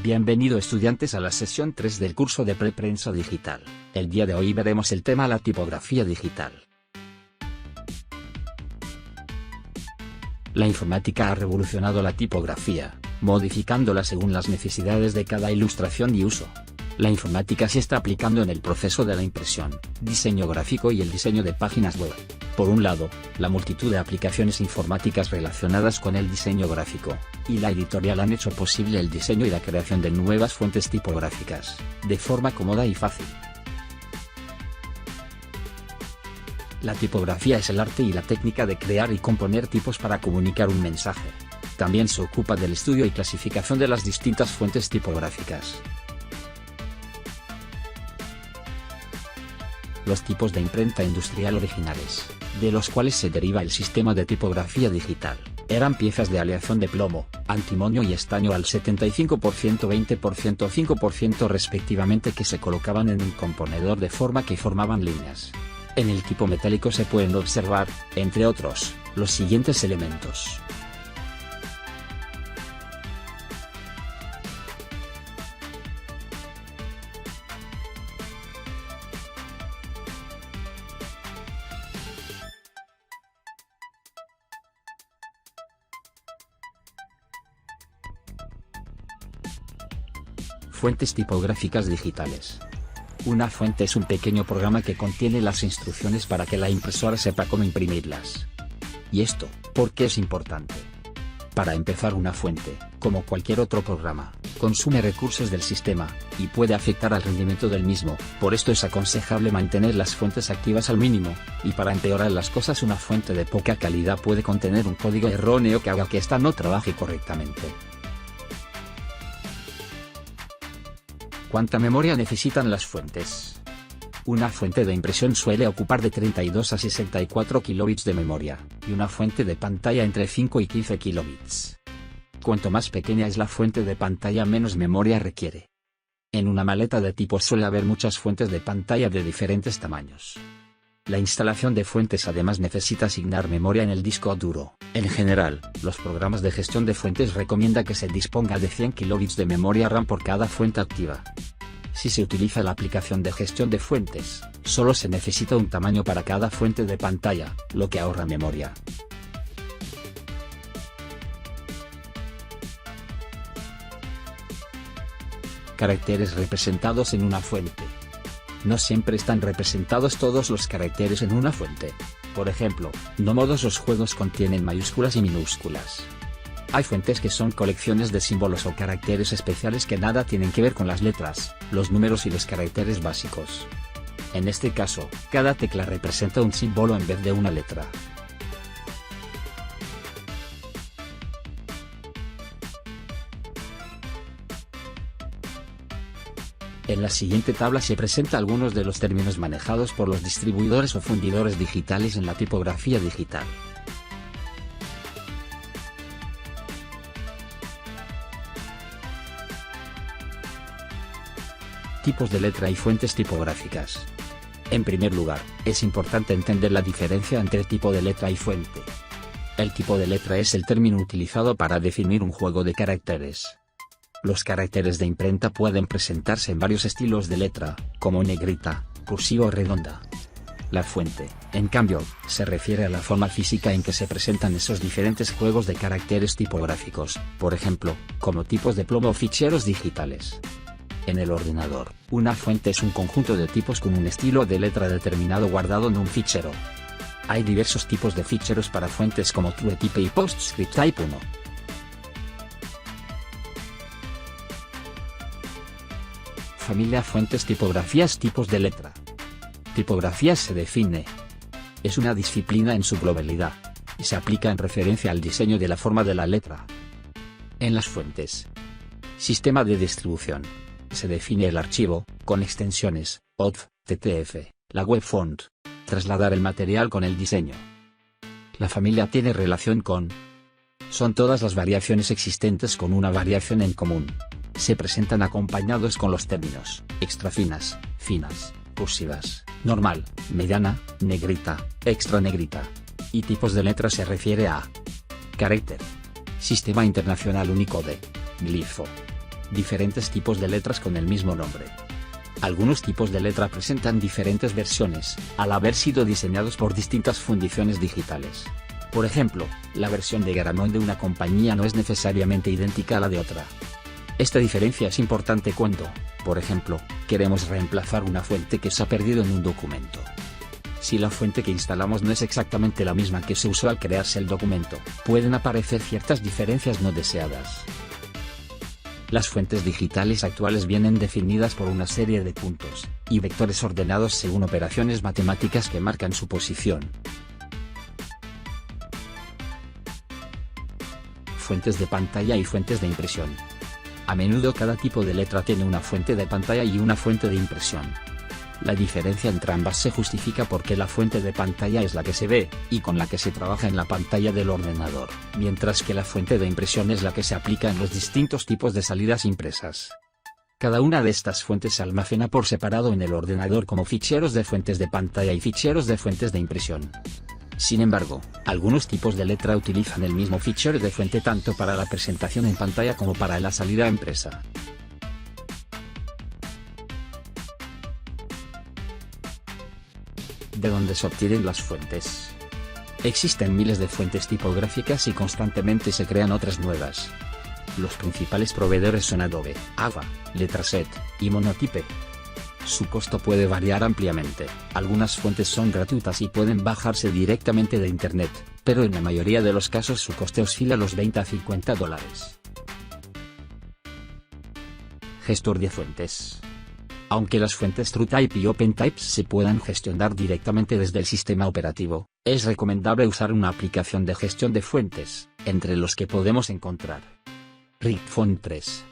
Bienvenido estudiantes a la sesión 3 del curso de Preprensa Digital. El día de hoy veremos el tema la tipografía digital. La informática ha revolucionado la tipografía, modificándola según las necesidades de cada ilustración y uso. La informática se está aplicando en el proceso de la impresión, diseño gráfico y el diseño de páginas web. Por un lado, la multitud de aplicaciones informáticas relacionadas con el diseño gráfico y la editorial han hecho posible el diseño y la creación de nuevas fuentes tipográficas, de forma cómoda y fácil. La tipografía es el arte y la técnica de crear y componer tipos para comunicar un mensaje. También se ocupa del estudio y clasificación de las distintas fuentes tipográficas. Los tipos de imprenta industrial originales, de los cuales se deriva el sistema de tipografía digital, eran piezas de aleación de plomo, antimonio y estaño al 75%, 20%, 5% respectivamente que se colocaban en un componedor de forma que formaban líneas. En el tipo metálico se pueden observar, entre otros, los siguientes elementos. Fuentes tipográficas digitales. Una fuente es un pequeño programa que contiene las instrucciones para que la impresora sepa cómo imprimirlas. ¿Y esto, por qué es importante? Para empezar, una fuente, como cualquier otro programa, consume recursos del sistema, y puede afectar al rendimiento del mismo. Por esto es aconsejable mantener las fuentes activas al mínimo, y para empeorar las cosas, una fuente de poca calidad puede contener un código erróneo que haga que ésta no trabaje correctamente. ¿Cuánta memoria necesitan las fuentes? Una fuente de impresión suele ocupar de 32 a 64 kilobits de memoria, y una fuente de pantalla entre 5 y 15 kilobits. Cuanto más pequeña es la fuente de pantalla, menos memoria requiere. En una maleta de tipo suele haber muchas fuentes de pantalla de diferentes tamaños. La instalación de fuentes además necesita asignar memoria en el disco duro. En general, los programas de gestión de fuentes recomiendan que se disponga de 100 kilobits de memoria RAM por cada fuente activa. Si se utiliza la aplicación de gestión de fuentes, solo se necesita un tamaño para cada fuente de pantalla, lo que ahorra memoria. Caracteres representados en una fuente. No siempre están representados todos los caracteres en una fuente. Por ejemplo, no todos los juegos contienen mayúsculas y minúsculas. Hay fuentes que son colecciones de símbolos o caracteres especiales que nada tienen que ver con las letras, los números y los caracteres básicos. En este caso, cada tecla representa un símbolo en vez de una letra. En la siguiente tabla se presenta algunos de los términos manejados por los distribuidores o fundidores digitales en la tipografía digital. Tipos de letra y fuentes tipográficas. En primer lugar, es importante entender la diferencia entre tipo de letra y fuente. El tipo de letra es el término utilizado para definir un juego de caracteres. Los caracteres de imprenta pueden presentarse en varios estilos de letra, como negrita, cursiva o redonda. La fuente, en cambio, se refiere a la forma física en que se presentan esos diferentes juegos de caracteres tipográficos, por ejemplo, como tipos de plomo o ficheros digitales. En el ordenador, una fuente es un conjunto de tipos con un estilo de letra determinado guardado en un fichero. Hay diversos tipos de ficheros para fuentes como TrueType y PostScript Type 1. Familia fuentes tipografías tipos de letra. Tipografía se define. Es una disciplina en su globalidad, y se aplica en referencia al diseño de la forma de la letra. En las fuentes. Sistema de distribución. Se define el archivo, con extensiones, OTF, TTF, la web font. Trasladar el material con el diseño. La familia tiene relación con. Son todas las variaciones existentes con una variación en común. Se presentan acompañados con los términos, extra finas, cursivas, normal, mediana, negrita, extra negrita. Y tipos de letra se refiere a carácter, Sistema Internacional Unicode, glifo, diferentes tipos de letras con el mismo nombre. Algunos tipos de letra presentan diferentes versiones, al haber sido diseñados por distintas fundiciones digitales. Por ejemplo, la versión de Garamond de una compañía no es necesariamente idéntica a la de otra. Esta diferencia es importante cuando, por ejemplo, queremos reemplazar una fuente que se ha perdido en un documento. Si la fuente que instalamos no es exactamente la misma que se usó al crearse el documento, pueden aparecer ciertas diferencias no deseadas. Las fuentes digitales actuales vienen definidas por una serie de puntos y vectores ordenados según operaciones matemáticas que marcan su posición. Fuentes de pantalla y fuentes de impresión. A menudo cada tipo de letra tiene una fuente de pantalla y una fuente de impresión. La diferencia entre ambas se justifica porque la fuente de pantalla es la que se ve, y con la que se trabaja en la pantalla del ordenador, mientras que la fuente de impresión es la que se aplica en los distintos tipos de salidas impresas. Cada una de estas fuentes se almacena por separado en el ordenador como ficheros de fuentes de pantalla y ficheros de fuentes de impresión. Sin embargo, algunos tipos de letra utilizan el mismo fichero de fuente tanto para la presentación en pantalla como para la salida impresa. ¿De dónde se obtienen las fuentes? Existen miles de fuentes tipográficas y constantemente se crean otras nuevas. Los principales proveedores son Adobe, Ava, Letraset y Monotype. Su costo puede variar ampliamente. Algunas fuentes son gratuitas y pueden bajarse directamente de Internet, pero en la mayoría de los casos su coste oscila los $20 a $50. Gestor de fuentes. Aunque las fuentes TrueType y OpenType se puedan gestionar directamente desde el sistema operativo, es recomendable usar una aplicación de gestión de fuentes, entre los que podemos encontrar RigFont 3,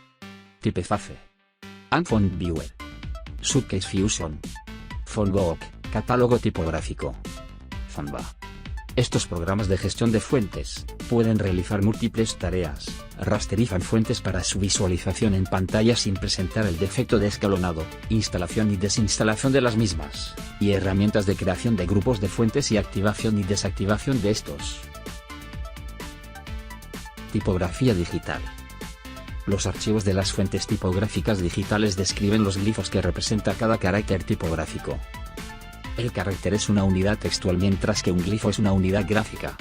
Typeface, Font Viewer, Suitcase Fusion, Fontbook, Catálogo tipográfico, Fonba. Estos programas de gestión de fuentes pueden realizar múltiples tareas, rasterizan fuentes para su visualización en pantalla sin presentar el defecto de escalonado, instalación y desinstalación de las mismas, y herramientas de creación de grupos de fuentes y activación y desactivación de estos. Tipografía digital. Los archivos de las fuentes tipográficas digitales describen los glifos que representa cada carácter tipográfico. El carácter es una unidad textual mientras que un glifo es una unidad gráfica.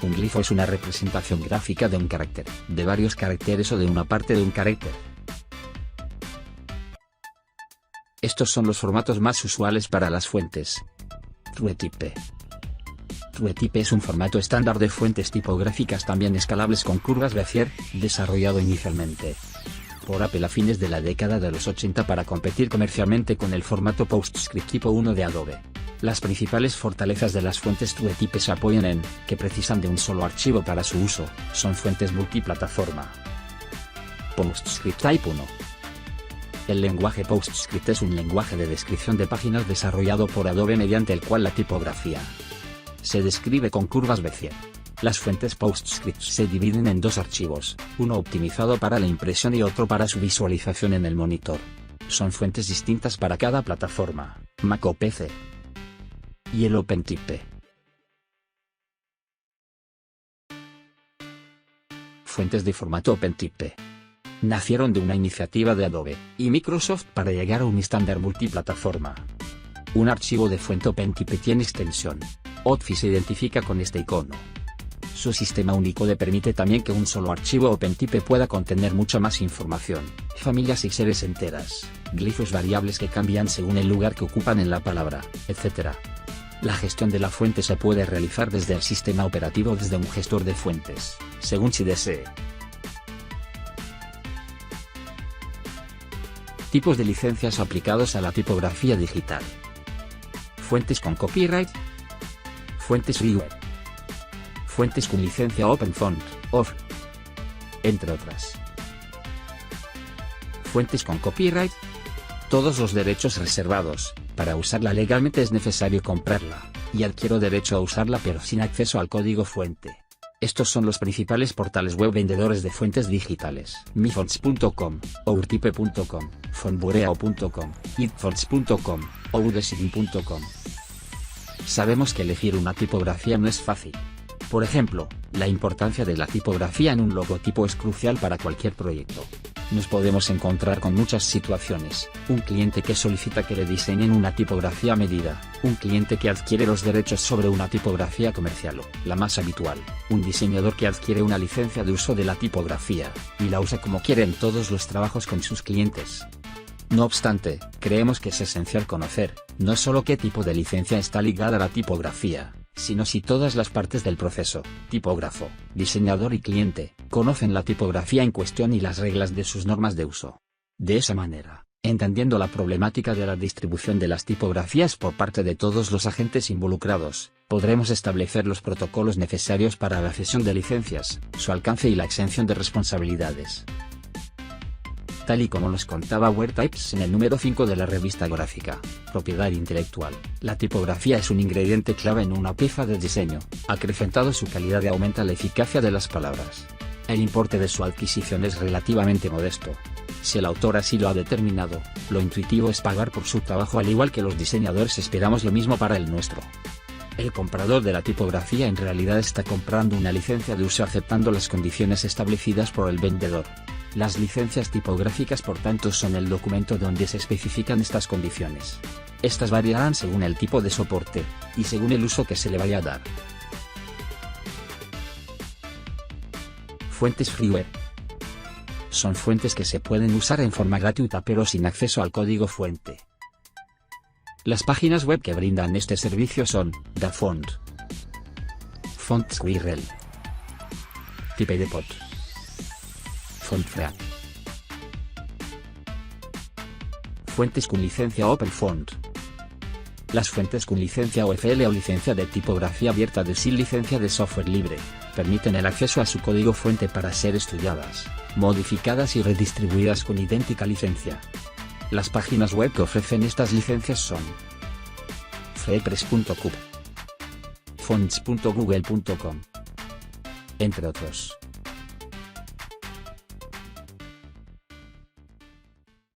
Un glifo es una representación gráfica de un carácter, de varios caracteres o de una parte de un carácter. Estos son los formatos más usuales para las fuentes. TrueType. TrueType es un formato estándar de fuentes tipográficas también escalables con curvas Bézier, desarrollado inicialmente por Apple a fines de la década de los 80 para competir comercialmente con el formato PostScript tipo 1 de Adobe. Las principales fortalezas de las fuentes TrueType se apoyan en, que precisan de un solo archivo para su uso, son fuentes multiplataforma. PostScript Type 1. El lenguaje PostScript es un lenguaje de descripción de páginas desarrollado por Adobe mediante el cual la tipografía se describe con curvas Bézier. Las fuentes PostScript se dividen en dos archivos, uno optimizado para la impresión y otro para su visualización en el monitor. Son fuentes distintas para cada plataforma, Mac o PC. Y el OpenType. Fuentes de formato OpenType. Nacieron de una iniciativa de Adobe y Microsoft para llegar a un estándar multiplataforma. Un archivo de fuente OpenType tiene extensión OTFI se identifica con este icono. Su sistema Unicode permite también que un solo archivo OpenType pueda contener mucha más información, familias y series enteras, glifos variables que cambian según el lugar que ocupan en la palabra, etc. La gestión de la fuente se puede realizar desde el sistema operativo o desde un gestor de fuentes, según si desee. Tipos de licencias aplicados a la tipografía digital. Fuentes con copyright. Fuentes freeware. Fuentes con licencia OpenFont, OFF, entre otras. Fuentes con copyright. Todos los derechos reservados. Para usarla legalmente es necesario comprarla, y adquiero derecho a usarla pero sin acceso al código fuente. Estos son los principales portales web vendedores de fuentes digitales: mifonts.com, ourtype.com, fontbureau.com, itfonts.com, ou design.com. Sabemos que elegir una tipografía no es fácil. Por ejemplo, la importancia de la tipografía en un logotipo es crucial para cualquier proyecto. Nos podemos encontrar con muchas situaciones: un cliente que solicita que le diseñen una tipografía a medida, un cliente que adquiere los derechos sobre una tipografía comercial o, la más habitual, un diseñador que adquiere una licencia de uso de la tipografía, y la usa como quiere en todos los trabajos con sus clientes. No obstante, creemos que es esencial conocer, no solo qué tipo de licencia está ligada a la tipografía, sino si todas las partes del proceso, tipógrafo, diseñador y cliente, conocen la tipografía en cuestión y las reglas de sus normas de uso. De esa manera, entendiendo la problemática de la distribución de las tipografías por parte de todos los agentes involucrados, podremos establecer los protocolos necesarios para la cesión de licencias, su alcance y la exención de responsabilidades. Tal y como nos contaba WordTypes en el número 5 de la revista gráfica, Propiedad Intelectual, la tipografía es un ingrediente clave en una pieza de diseño, acrecentado su calidad y aumenta la eficacia de las palabras. El importe de su adquisición es relativamente modesto. Si el autor así lo ha determinado, lo intuitivo es pagar por su trabajo, al igual que los diseñadores esperamos lo mismo para el nuestro. El comprador de la tipografía en realidad está comprando una licencia de uso aceptando las condiciones establecidas por el vendedor. Las licencias tipográficas, por tanto, son el documento donde se especifican estas condiciones. Estas variarán según el tipo de soporte, y según el uso que se le vaya a dar. Fuentes freeware. Son fuentes que se pueden usar en forma gratuita pero sin acceso al código fuente. Las páginas web que brindan este servicio son Dafont, FontSquirrel, Typedepot, FontFree. Fuentes con licencia OpenFont. Las fuentes con licencia OFL o licencia de tipografía abierta de sin licencia de software libre, permiten el acceso a su código fuente para ser estudiadas, modificadas y redistribuidas con idéntica licencia. Las páginas web que ofrecen estas licencias son freepress.com, fonts.google.com, entre otros.